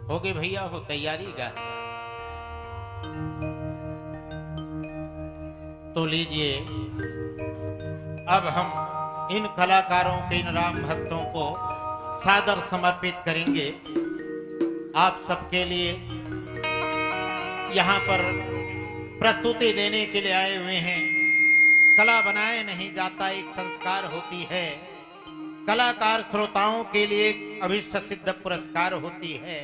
हो गए भैया, हो तैयारी गा। तो लीजिए, अब हम इन कलाकारों के, इन राम भक्तों को सादर समर्पित करेंगे। आप सबके लिए यहाँ पर प्रस्तुति देने के लिए आए हुए हैं। कला बनाए नहीं जाता, एक संस्कार होती है। कलाकार श्रोताओं के लिए एक अभिष्ट सिद्ध पुरस्कार होती है।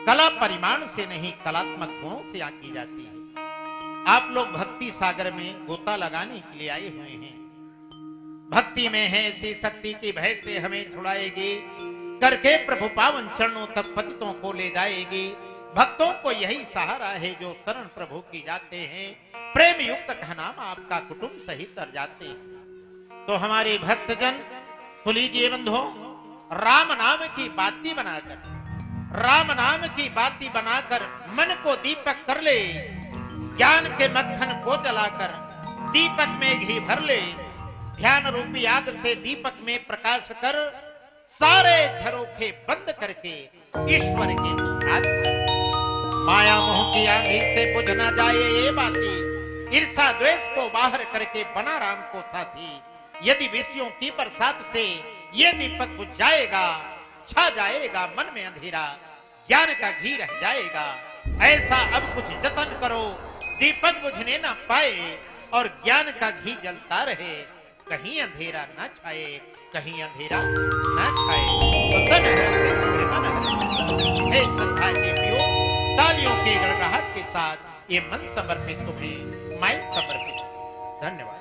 कला परिमाण से नहीं, कलात्मक गुणों से आंकी जाती है। आप लोग भक्ति सागर में गोता लगाने के लिए आए हुए हैं। भक्ति में है ऐसी शक्ति की भय से हमें छुड़ाएगी, करके प्रभु पावन चरणों तक पतितों को ले जाएगी। भक्तों को यही सहारा है जो शरण प्रभु की जाते हैं। प्रेम युक्त का नाम आपका कुटुंब सहित तर जाते हैं। तो हमारे भक्तजन, तो लीजिए बंधुओं, राम नाम की बाती बनाकर, राम नाम की बाती बनाकर मन को दीपक कर ले। ज्ञान के मक्खन को जलाकर दीपक में घी भर ले। ध्यान रूपी आग से दीपक में प्रकाश कर, सारे झरोखे बंद करके ईश्वर की आग। माया मोह की आंधी से बुझ ना जाए ये बाती, ईर्षा द्वेष को बाहर करके बना राम को साथी। यदि विषयों की बरसात से ये दीपक बुझ जाएगा, छा जाएगा मन में अंधेरा, ज्ञान का घी रह जाएगा। ऐसा अब कुछ जतन करो, दीपक बुझने ना पाए और ज्ञान का घी जलता रहे। कहीं अंधेरा ना छाए, कहीं अंधेरा ना छाए। तो तन हे श्रद्धा के पियो, तालियों की गड़गड़ाहट के साथ ये मन समर्पित तुम्हें, माई समर्पित। धन्यवाद।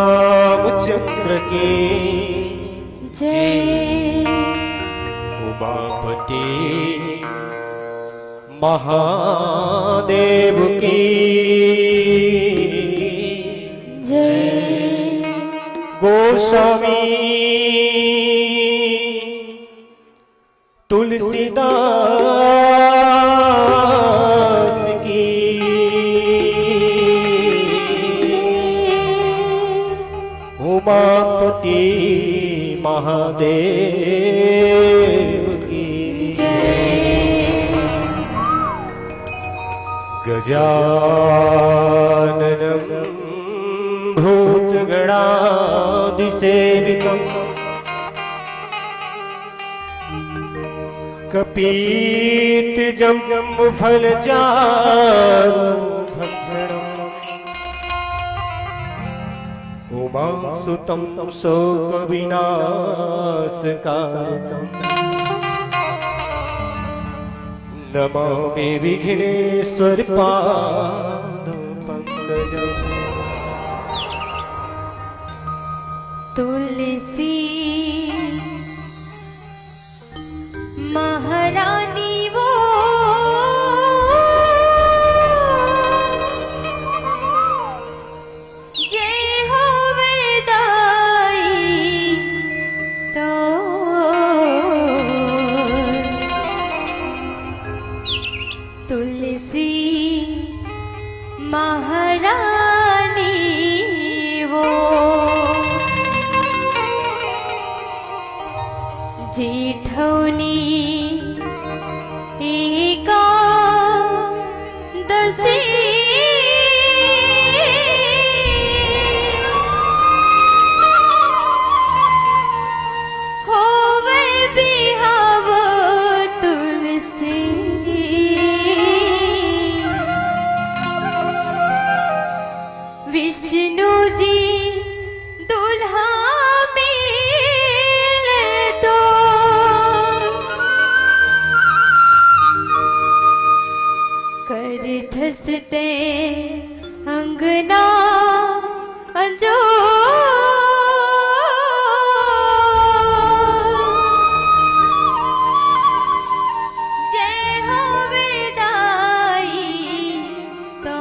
रामचंद्र की जय। उमापति महादेव की जय। गोस्वामी तुलसीदास की उमापति महादेव की गजाननं भूतगणादिसेवितं कपीतजम्बुफलचारुभक्षणम् उमासुतं शोकविनाशकारकम् नमामि विघ्नेश्वर पादपङ्कजम्। तुलसी महारानी वो जय हो वेदाई तो तुलसी महारानी वो जेठौनी एकादशी होवे बिहाव तुलसी विष्णु जी दुल्हा मिले तो कर धसते अंगना अंजो जय हो वेदाई तो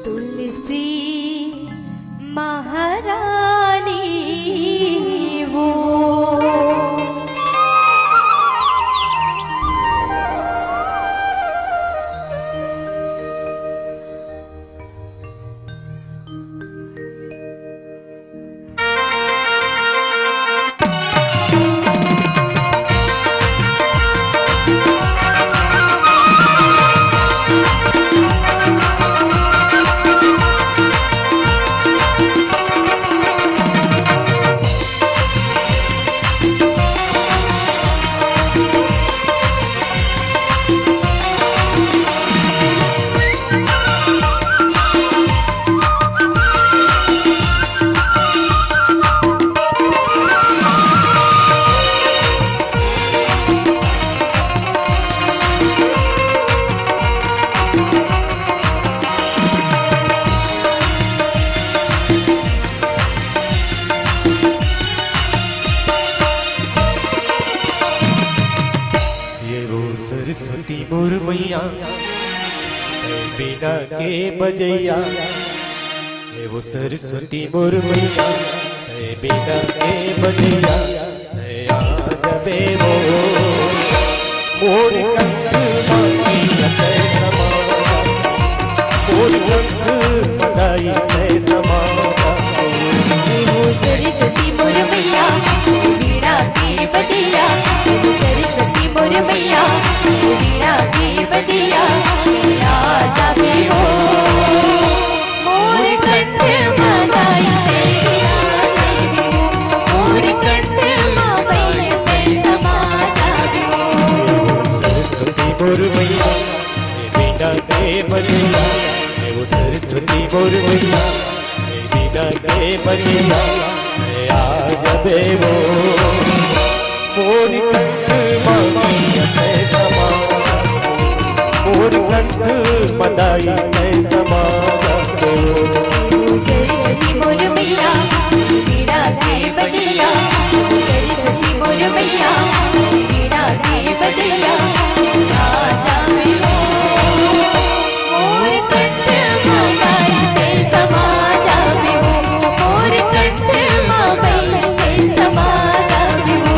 तुलसी महारानी वो सरस्वती मोर मैया बिना के बजैया हे वो सरस्वती मोर मैया बिना के बजैया आ जबे वो मोर कंठ माई है समाना मोर कंठ मदाई है समाना वो सरस्वती मोर मैया बीड़ा के बजैया वो सरस्वती मोर मैया बीड़ा के बजैया राजा भी हो मोर कंठ मदाई है मोर कंठ माई है समाजा भी हो सरस्वती मोर मैया बिना के बजैया वो सरस्वती मोर मैया बिना के बजैया आ जबे वो मोर कंठ माई है मोर कंठ मदाई है समाजा देवो सरस्वती मोर मैया मेरा दे बजैया सरस्वती मोर मैया मेरा दे बजैया राजा विभो मोर कंठ मदाई है समाजा विभो मोर कंठ मदाई है समाजा विभो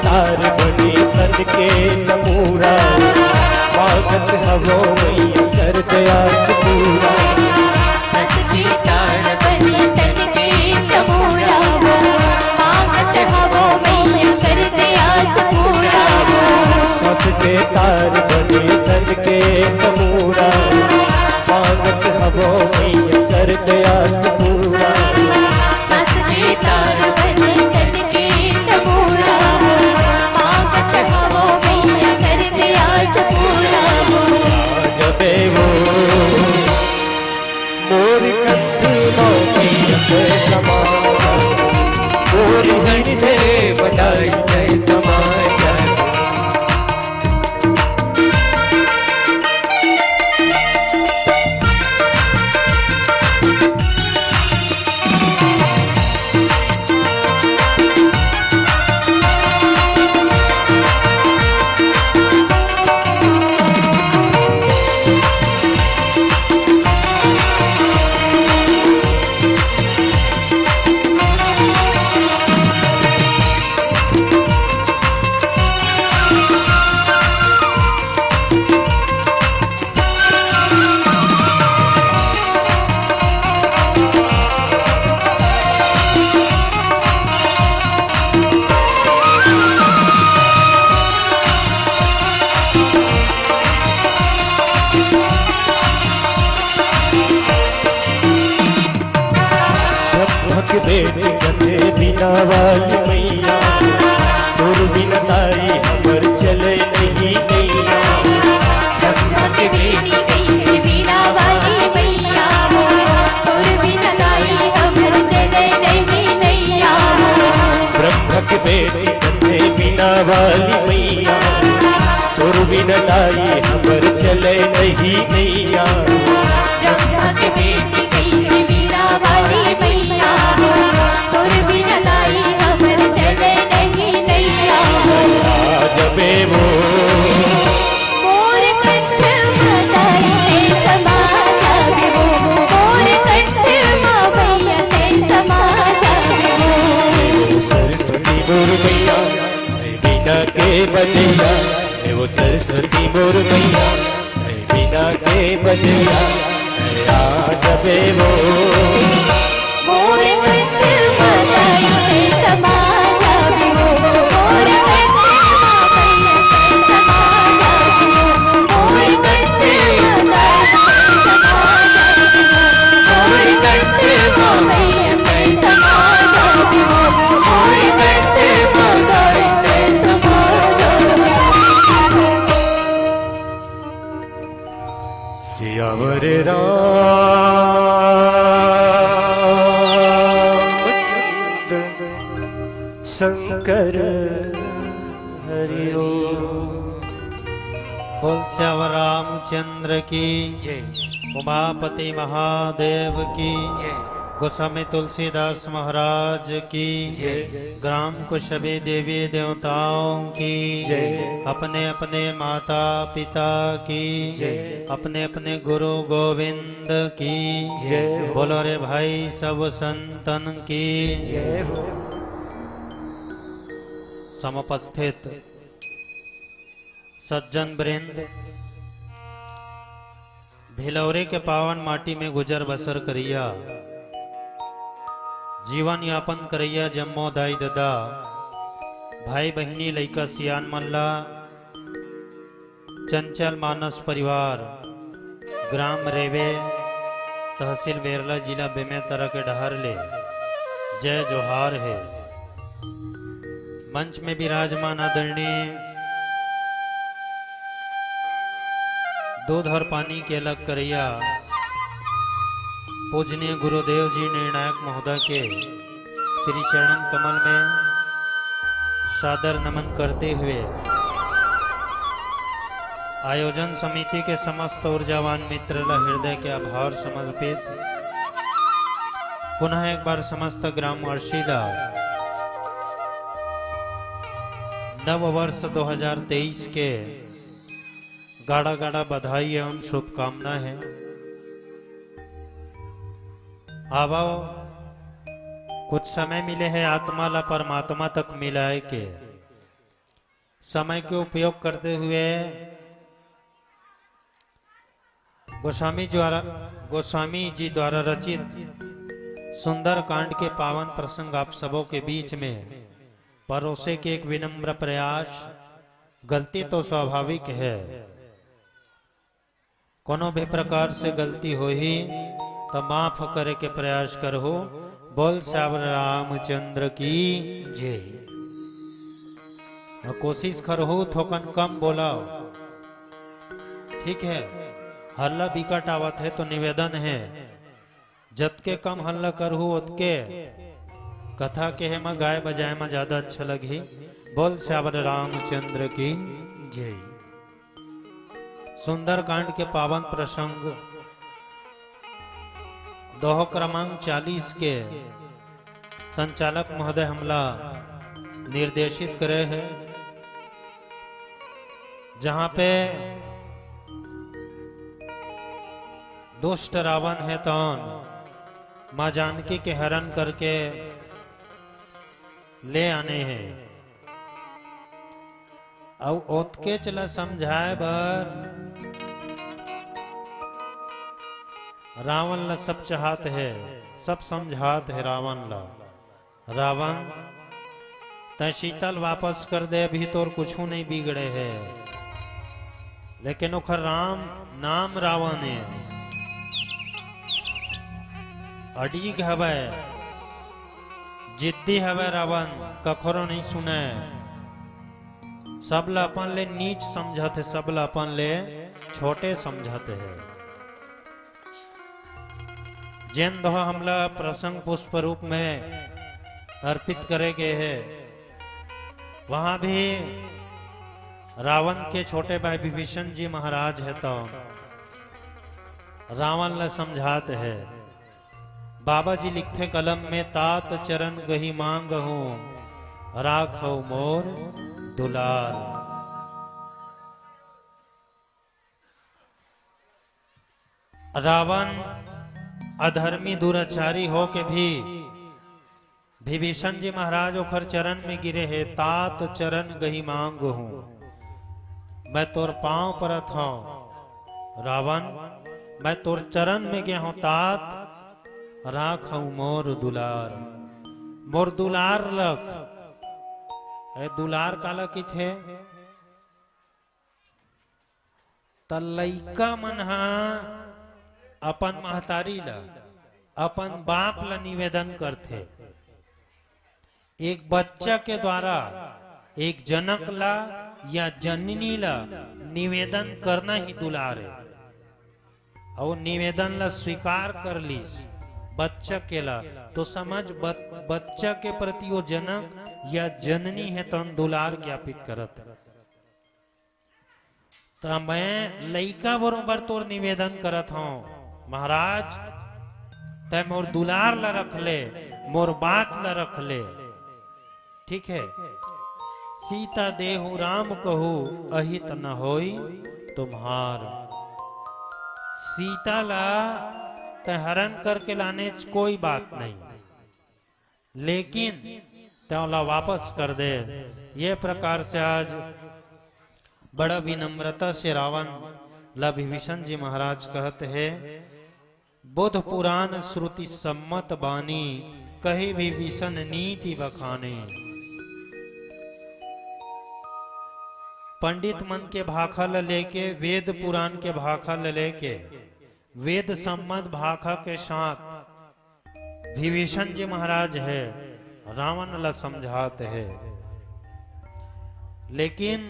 तार बने तन के नमूरा स्वागत हवो मैया कर दया पूरा बस की तार बनी तन के तमोरा वो स्वागत हवो मैया कर दया पूरा वो सस के तार बने तन के नमूरा स्वागत हवो मैया कर दया पूरा सस की तार बनी तन के तमोरा वो स्वागत हवो मैया कर दया पूरा वो जबे वो मोर कंठ मोती के समाजा मोर कंठ बधाई है समाजा बेटी कथे बिना वाली मैया तोर बिना ताई हमर चले नहीं नैया जगमग बेटी बेटी बिना वाली मैया वो तोर बिना ताई हमर चले नहीं नैया वो ब्रह्म के बेटी कथे बिना वाली मैया तोर बिना ताई हमर चले नहीं नैया जगमग बेटी बेटी बिना वाली मैया वो तोर बिना ताई हमर चले नहीं नैया वो जबे वो मोर कंठ मदाई है समाजा विभो मोर कंठ मैया है समाजा विभो सरस्वती मोर मैया बिना के बजैया वो सरस्वती मोर मैया बिना के बजैया जबे वो मोर कंठ मदाई है समाजा विभो मोर कंठ मैया है समाजा विभो मोर कंठ मदाई है समाजा विभो मोर कंठ मैया है समाजा विभो मोर कंठ मदाई है समाजा विभो सियावर रामचंद्र शंकर हरि बोल श्याम रामचंद्र की जय। उमापति महादेव की जय। गोस्वामी तुलसीदास महाराज की जय। ग्राम कुशबी देवी देवताओं की जय। अपने अपने माता पिता की जय। अपने अपने गुरु गोविंद की जय। बोलो रे भाई सब संतन की जय। समुपस्थित सज्जन वृंद, भिलौरे के पावन माटी में गुजर बसर करिया, जीवन यापन करैया जम्मो दाई ददा, भाई बहनी लइका सियान मल्ला, चंचल मानस परिवार, ग्राम रेवे, तहसील बेरला, जिला बेमेतरा के डहर ले जय जोहार है। मंच में विराजमान आदरणीय दूध और पानी के अलग करैया पूजनीय गुरुदेव जी निर्णायक महोदय के श्री चरणन कमल में सादर नमन करते हुए आयोजन समिति के समस्त ऊर्जावान मित्र हृदय के आभार समर्पित, पुनः एक बार समस्त ग्रामवासी नव वर्ष 2023 के गाढ़ा गाढ़ा बधाई एवं शुभकामना है। आवो कुछ समय मिले हैं आत्मा ला परमात्मा तक मिलाए के, समय के उपयोग करते हुए गोस्वामी जी द्वारा रचित सुंदर कांड के पावन प्रसंग आप सबों के बीच में परोसे के एक विनम्र प्रयास। गलती तो स्वाभाविक है, कोनो भी प्रकार से गलती हो ही तो माफ करे के प्रयास करो। बोल श्याम रामचंद्र की जय। कोशिश करो थोकन कम बोलाओ, ठीक है। हल्ला बिकट आवत है तो निवेदन है जतके कम हल्ला करहु उतके कथा के है में गाय बजाए में ज्यादा अच्छा लगी। बोल श्याम रामचंद्र की जय। सुंदर कांड के पावन प्रसंग दोह क्रमांक 40 के संचालक महोदय हमला निर्देशित करे हैं, जहां पे दुष्ट रावण है तौन मां जानकी के हरण करके ले आने हैं। अब ओतके चला समझाए बर रावण ला सब चाहत है, सब समझात है रावण ला। रावण तय शीतल वापस कर दे, अभी तो कुछ नहीं बिगड़े है, लेकिन ओखर राम नाम रावण है। अड़ीग हवे, जिद्दी हवे रावण, कखरो नहीं सुने। सबला अपन ले नीच समझते, सबला अपन ले छोटे समझते हैं। जैन दोहा हमला प्रसंग पुष्प रूप में अर्पित करे गए हैं, वहां भी रावण के छोटे भाई विभीषण जी महाराज है तो रावण ला समझाते हैं। बाबा जी लिखते कलम में, तात चरण गही मांग हूं राखो मोर दुलार। रावण अधर्मी दुराचारी हो के भी विभीषण जी महाराज ओखर चरण में गिरे है। तात चरण गही मांग हूं, मैं तोर पांव परत हूं रावण, मैं तोर चरण में गया हूं तात, राखू मोर दुलार। मोर दुलार लख ए दुलार काला की थे तलैका मन हा अपन महतारी ला, अपन बाप ला निवेदन करते। एक बच्चा के द्वारा एक जनक ला या जननी ला निवेदन करना ही दुलार है, और निवेदन ला स्वीकार कर लीस बच्चा के ला तो समझ बच्चा के प्रति वो जनक या जननी है तो दुलार ज्ञापित करत। तो मैं लइका बरोबर तोर निवेदन करत हूं महाराज, तय मोर दुलार ला रख ले, मोर बात ला रख ले, ठीक है। सीता देहु राम कहू अहित न होई तुम्हार। सीता ला हरण करके लाने कोई बात नहीं, लेकिन तौला वापस कर दे। ये प्रकार से आज बड़ा विनम्रता से रावण ला विभीषण जी महाराज कहते हैं, बुध पुराण श्रुति सम्मत बानी, कही विभीषण नीति बखाने। पंडित मन के भाखल लेके, वेद पुराण के भाखल लेके, वेद सम्मत भाखा के साथ विभीषण जी महाराज है रावण ला समझाते हैं। लेकिन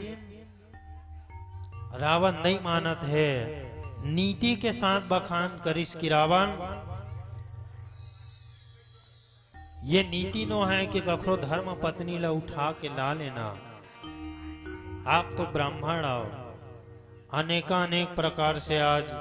रावण नहीं मानत है, नीति के साथ बखान करिस कि रावण ये नीति नो है कि कखरो धर्म पत्नी ला उठा के ला लेना। आप तो ब्राह्मण आओ, अनेकानेक प्रकार से आज